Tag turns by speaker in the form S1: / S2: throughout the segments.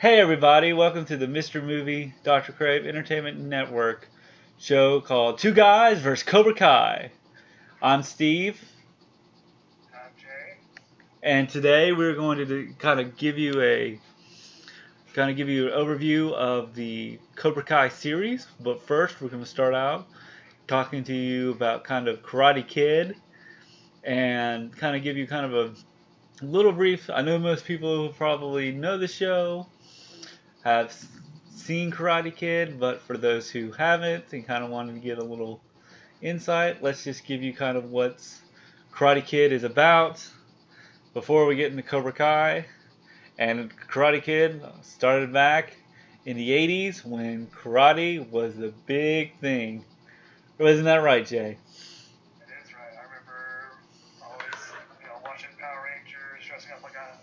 S1: Hey everybody, welcome to the Mr. Movie Dr. Crave Entertainment Network show called Two Guys vs. Cobra Kai. I'm Steve.
S2: I'm Jay.
S1: And today we're going to kind of give you an overview of the Cobra Kai series. But first, we're going to start out talking to you about kind of Karate Kid and kind of give you kind of a little brief. I know most people who probably know the show have seen Karate Kid, but for those who haven't and kind of wanted to get a little insight, let's just give you kind of what Karate Kid is about before we get into Cobra Kai. And Karate Kid started back in the 80s when karate was the big thing. Wasn't that right, Jay?
S2: It is right. I remember always, watching Power Rangers, dressing up like a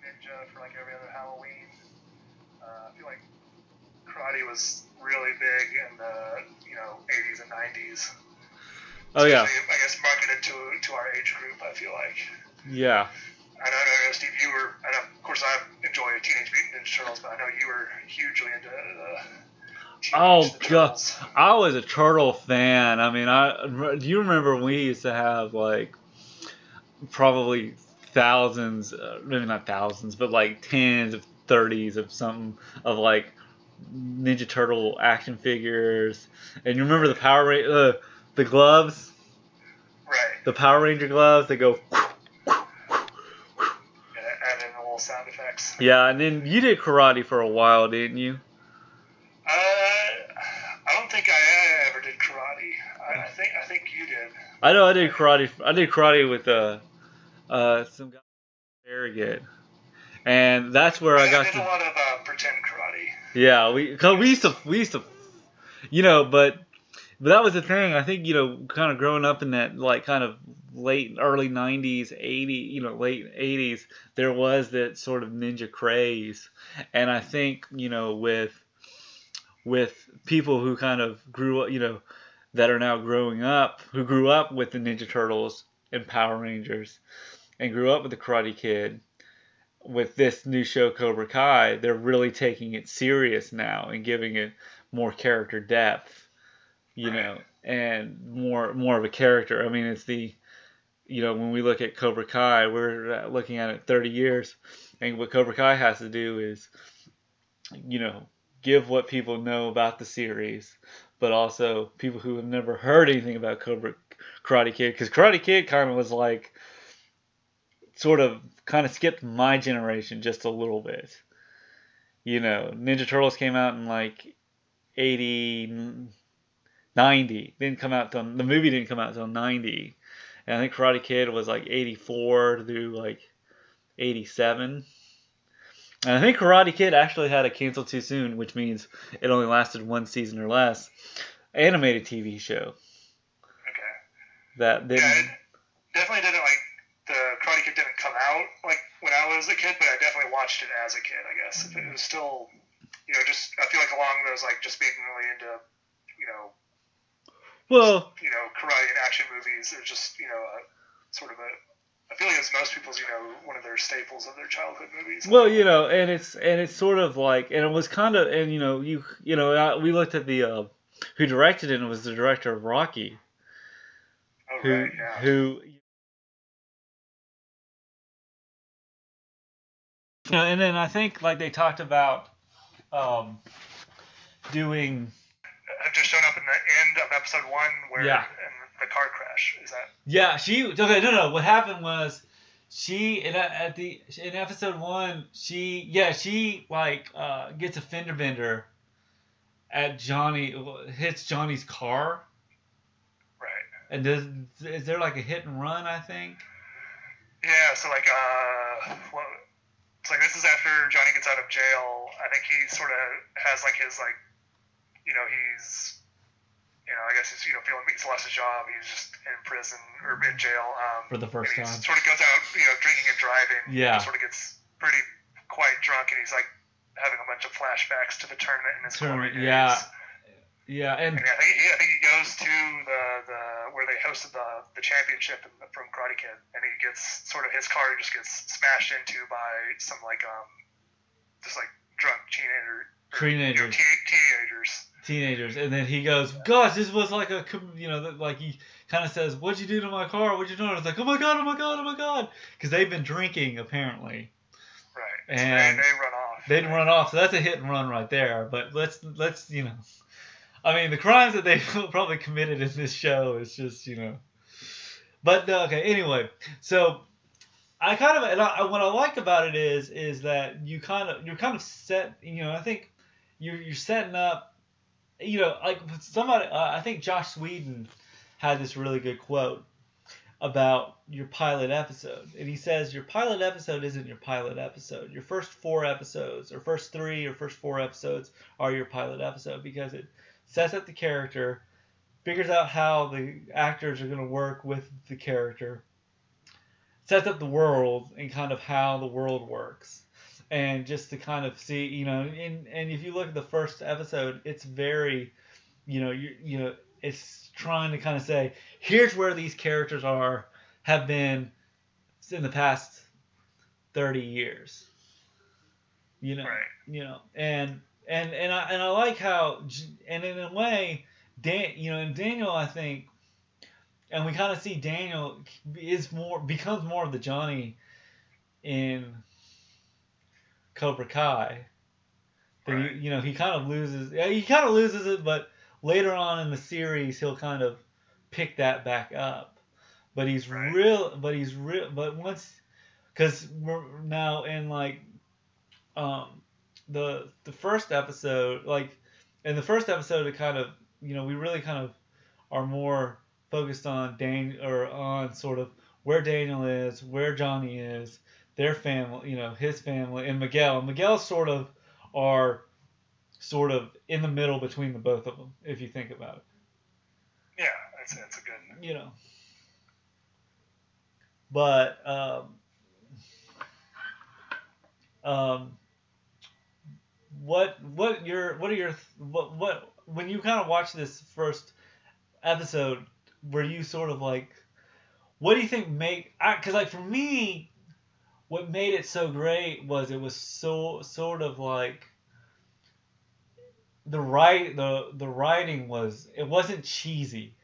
S2: ninja for like every other Halloween. I feel like karate was really big in the 80s and 90s.
S1: Oh yeah.
S2: Especially, I guess marketed to our age group. I feel like.
S1: Yeah.
S2: I know, Steve. You were. I know, of course, I enjoy Teenage Mutant Ninja Turtles, but I know you were hugely into
S1: Oh
S2: the
S1: god,
S2: Turtles.
S1: I was a turtle fan. I mean, do you remember when we used to have like probably thousands, maybe not thousands, but like tens of thirties of something of like Ninja Turtle action figures. And you remember the gloves,
S2: Right.
S1: the Power Ranger gloves. They go.
S2: Add in the little sound effects.
S1: Yeah, and then you did karate for a while, didn't you?
S2: I don't think I ever did karate. I think you did.
S1: I know I did karate. I did karate with some guy Farragut, and that's where I got
S2: did
S1: to.
S2: a lot of pretend karate.
S1: Yeah, we used to, but that was the thing. I think kind of growing up in that like kind of early '90s, late '80s, there was that sort of ninja craze, and I think with people who kind of grew up, that are now growing up, who grew up with the Ninja Turtles and Power Rangers, and grew up with the Karate Kid. With this new show Cobra Kai, they're really taking it serious now and giving it more character depth, and more of a character. I mean, it's when we look at Cobra Kai, we're looking at it 30 years, and what Cobra Kai has to do is, give what people know about the series, but also people who have never heard anything about Karate Kid, because Karate Kid kind of was like sort of kind of skipped my generation just a little bit. Ninja Turtles came out in like 80, 90. Didn't come out till the movie didn't come out till 90. And I think Karate Kid was like 84 through like 87. And I think Karate Kid actually had a cancel too soon, which means it only lasted one season or less. Animated TV show.
S2: Okay.
S1: That didn't.
S2: Yeah, it definitely didn't the Karate Kid didn't come out like when I was a kid, but I definitely watched it as a kid. I guess it was still, just I feel like along those just being really into,
S1: Well,
S2: karate and action movies. It was just sort of a. I feel like it's most people's one of their staples of their childhood movies.
S1: Well, and it's sort of like, and it was kind of, and we looked at the who directed it, and it was the director of Rocky.
S2: Oh, right, yeah.
S1: Who and then I think like they talked about doing.
S2: Have just shown up in the end of episode 1 where
S1: Yeah.
S2: in the car crash. Is that?
S1: Yeah, no. What happened was she in episode 1 she like gets a fender bender at Johnny, hits Johnny's car.
S2: Right.
S1: And is there like a hit and run? I think.
S2: Yeah. So it's like this is after Johnny gets out of jail. I think he sort of has his he's I guess he's feeling he's lost his job. He's just in prison or in jail.
S1: For the first time.
S2: Sort of goes out drinking and driving.
S1: Yeah.
S2: Sort of gets pretty quite drunk, and he's having a bunch of flashbacks to the tournament in his glory days.
S1: Yeah. Yeah, and
S2: I think he goes to the where they hosted the championship from Karate Kid, and he gets sort of his car just gets smashed into by some just drunk
S1: Teenagers.
S2: Teenagers.
S1: And then he goes, gosh, this was like a, like he kind of says, what'd you do to my car? What'd you do? It's like, oh my God, oh my God, oh my God. Because they've been drinking, apparently.
S2: Right.
S1: And
S2: so they run off.
S1: They'd run off, so that's a hit and run right there. But let's I mean, the crimes that they probably committed in this show is just, But, okay, anyway. So, what I like about it is that you're kind of set, I think you're setting up, like somebody, I think Josh Whedon had this really good quote about your pilot episode. And he says your pilot episode isn't your pilot episode. Your first 4 episodes, or first 3 or first 4 episodes are your pilot episode, because it sets up the character, figures out how the actors are going to work with the character, sets up the world and kind of how the world works. And just to kind of see, and if you look at the first episode, it's very, it's trying to kind of say, here's where these characters have been in the past 30 years.
S2: Right.
S1: And I like how, and in a way, in Daniel, I think, and we kind of see Daniel becomes more of the Johnny in Cobra Kai.
S2: Right.
S1: He kind of loses it, but later on in the series he'll kind of pick that back up. But he's
S2: right.
S1: but once, because we're now in like the first episode, like in the first episode, it kind of, we really kind of are more focused on on sort of where Daniel is, where Johnny is, their family, his family, and Miguel. Miguel sort of in the middle between the both of them, if you think about it.
S2: Yeah, that's a good.
S1: But what when you kind of watch this first episode, were you sort of like, what do you think because like for me, what made it so great was it was so sort of like the writing wasn't cheesy.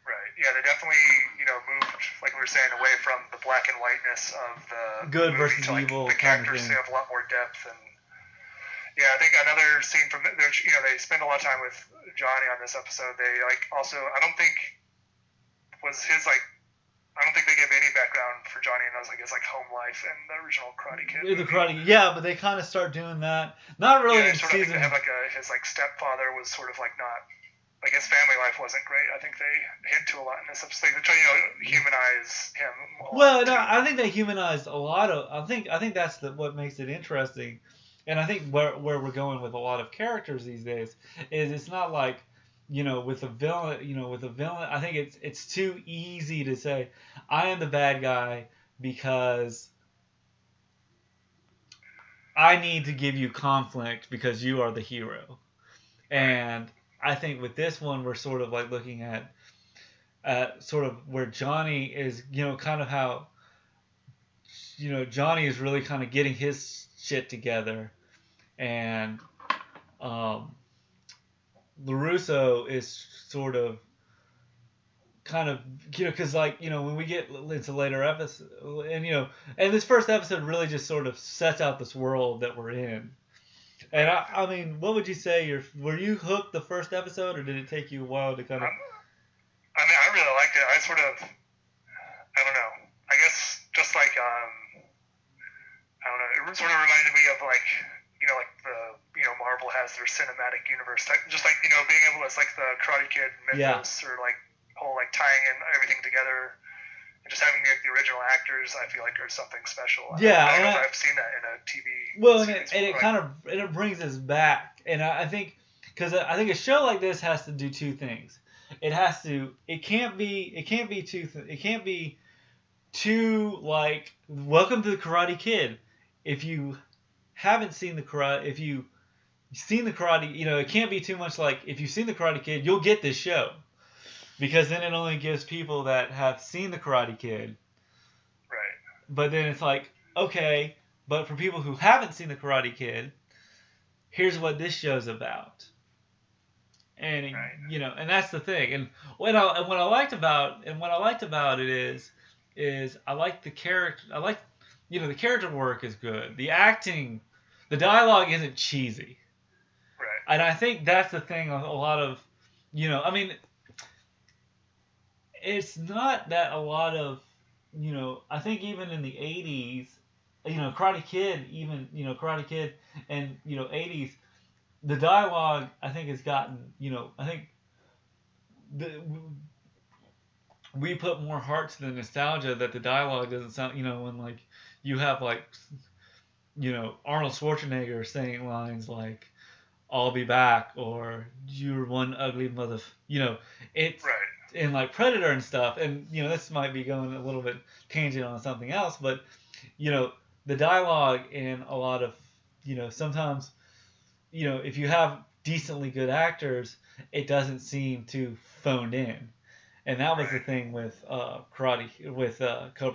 S2: Right. Yeah, they definitely moved, like we were saying, away from the black and whiteness of the
S1: good
S2: movie
S1: versus
S2: to, like,
S1: evil
S2: the
S1: kind of
S2: characters
S1: thing.
S2: have a lot more depth. And yeah, I think another scene from there, they spend a lot of time with Johnny on this episode. They also, I don't think they gave any background for Johnny and his home life in the original Karate Kid movie.
S1: Yeah, but they kind of start doing that. Not really in
S2: sort of
S1: season.
S2: They have his stepfather was sort of not, his family life wasn't great. I think they hint to a lot in this episode. They try humanize him.
S1: Well, no, I think they humanized a lot of. I think that's what makes it interesting, and I think where we're going with a lot of characters these days is it's not like, with a villain. I think it's too easy to say I am the bad guy because I need to give you conflict because you are the hero. And I think with this one, we're sort of like looking at sort of where Johnny is, kind of how, Johnny is really kind of getting his shit together, and LaRusso is sort of kind of, because when we get into later episodes, and this first episode really just sort of sets out this world that we're in. And I mean, what would you say? Were you hooked the first episode, or did it take you a while to kind of?
S2: I mean, I really liked it. I don't know. I guess just I don't know. It sort of reminded me of the Marvel has their cinematic universe. Just being able to, the Karate Kid mythos, or whole tying in everything together. And just having the original actors, I feel like, are something special.
S1: Yeah,
S2: I don't know if I've seen that in a TV.
S1: Well, it brings us back, and I think, because I think a show like this has to do two things. It can't be too like Welcome to the Karate Kid. If you haven't seen the Karate, if you've seen the Karate, it can't be too much like, if you've seen the Karate Kid, you'll get this show. Because then it only gives people that have seen the Karate Kid.
S2: Right.
S1: But then it's like, okay, but for people who haven't seen the Karate Kid, here's what this show's about. And and that's the thing. And what I liked about it is I like the character. I like the character work is good. The acting, the dialogue isn't cheesy.
S2: Right.
S1: And I think that's the thing. A lot of, I mean, it's not that a lot of, I think even in the '80s, Karate Kid, Karate Kid, and '80s, the dialogue I think has gotten, I think the, we put more heart to the nostalgia that the dialogue doesn't sound, when like you have like, Arnold Schwarzenegger saying lines like, "I'll be back," or "You're one ugly mother," it's
S2: right.
S1: in like Predator and stuff. And this might be going a little bit tangent on something else, but the dialogue in a lot of, sometimes, if you have decently good actors, it doesn't seem too phoned in. And that was the thing with Cobra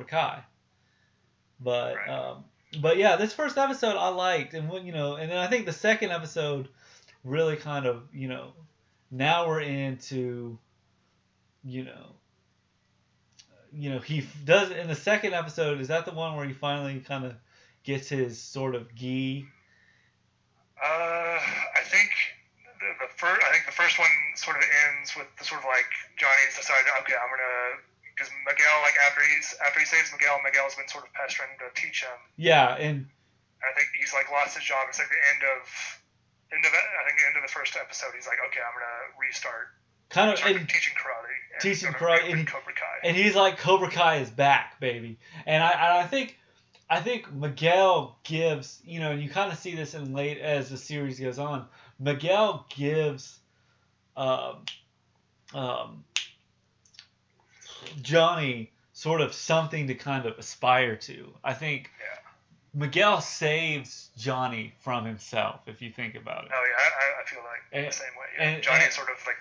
S1: Kai. But yeah, this first episode I liked, and and then I think the second episode really kind of, now we're into, he does in the second episode. Is that the one where he finally kind of gets his sort of gi?
S2: I think the first one sort of ends with the sort of like Johnny's decided, okay, I'm gonna, because Miguel, like after he saves Miguel's been sort of pestering to teach him.
S1: Yeah, and
S2: I think he's like lost his job. It's like the end of the first episode. He's like, okay, I'm gonna restart.
S1: Kind of
S2: teaching karate.
S1: Teaching karate,
S2: and Cobra Kai.
S1: And he's like, Cobra Kai is back, baby. And I think Miguel gives, and you kind of see this in late as the series goes on. Miguel gives Johnny sort of something to kind of aspire to. I think Miguel saves Johnny from himself, if you think about it.
S2: Oh yeah, I feel like the same way. Yeah. And Johnny's sort of like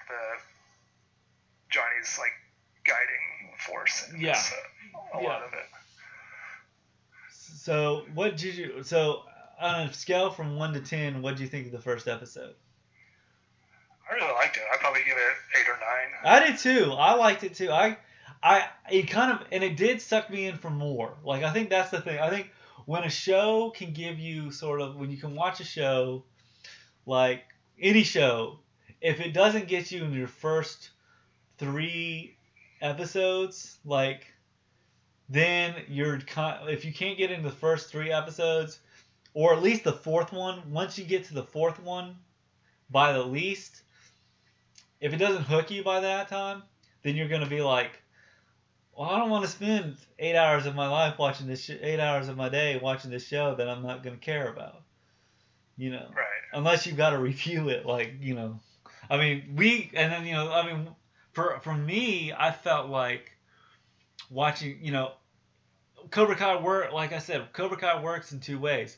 S2: Johnny's like guiding force in this, a lot of it.
S1: So on a scale from 1 to 10, what did you think of the first episode?
S2: I really liked it. I'd probably give it 8 or 9.
S1: I did too. I liked it too. It did suck me in for more. Like, I think that's the thing. I think when a show can give you when you can watch a show, like any show, if it doesn't get you in your first 3 episodes, like, then if you can't get into the first 3 episodes, or at least the 4th one, once you get to the 4th one, by the least, if it doesn't hook you by that time, then you're going to be like, well, I don't want to spend 8 hours of my life watching this 8 hours of my day watching this show that I'm not going to care about. Right. Unless you've got to review it, like, I mean, for me, I felt like watching, Cobra Kai like I said, Cobra Kai works in 2 ways.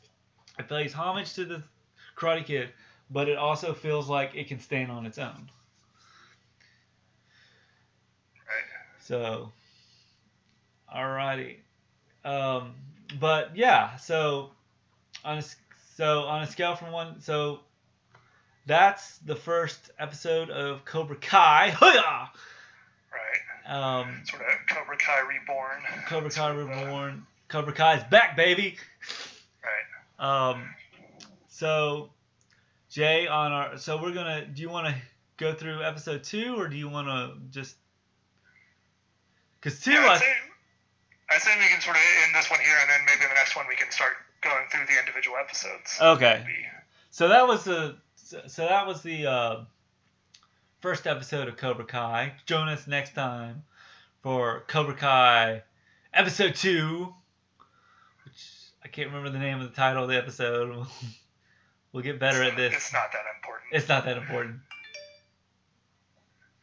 S1: It pays homage to the Karate Kid, but it also feels like it can stand on its own.
S2: Right.
S1: So, alrighty. But yeah, so on a scale from 1, so that's the first episode of Cobra Kai.
S2: Right.
S1: Sort
S2: of Cobra Kai Reborn.
S1: Cobra Kai Reborn. Cobra Kai's back, baby.
S2: Right.
S1: So Jay, do you want to go through episode 2, or do you want to just? Because 2,
S2: I say we can sort of end this one here, and then maybe the next one we can start going through the individual episodes.
S1: Okay. So that was the first episode of Cobra Kai. Join us next time for Cobra Kai episode 2, which I can't remember the name of the title of the episode. We'll get better at this.
S2: It's not that important.
S1: It's not that important.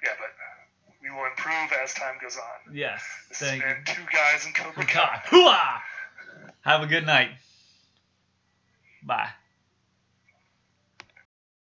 S2: Yeah, but we will improve as time goes on.
S1: Yes.
S2: This has been 2 Guys in Cobra Kai.
S1: Hoo-ah! Have a good night. Bye.